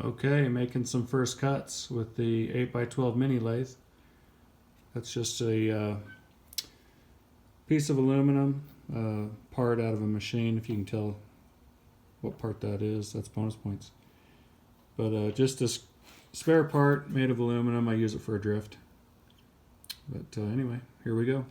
Okay, making some first cuts with the 8x12 mini lathe. That's just a piece of aluminum, part out of a machine. If you can tell what part that is, that's bonus points. But just a spare part made of aluminum. I use it for a drift. But anyway, here we go.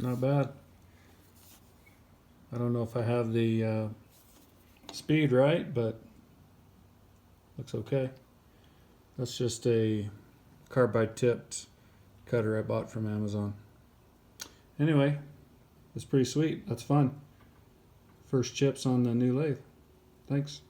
Not bad. I don't know if I have the speed right, but looks okay. That's just a carbide tipped cutter I bought from Amazon. Anyway, it's pretty sweet. That's fun. First chips on the new lathe. Thanks.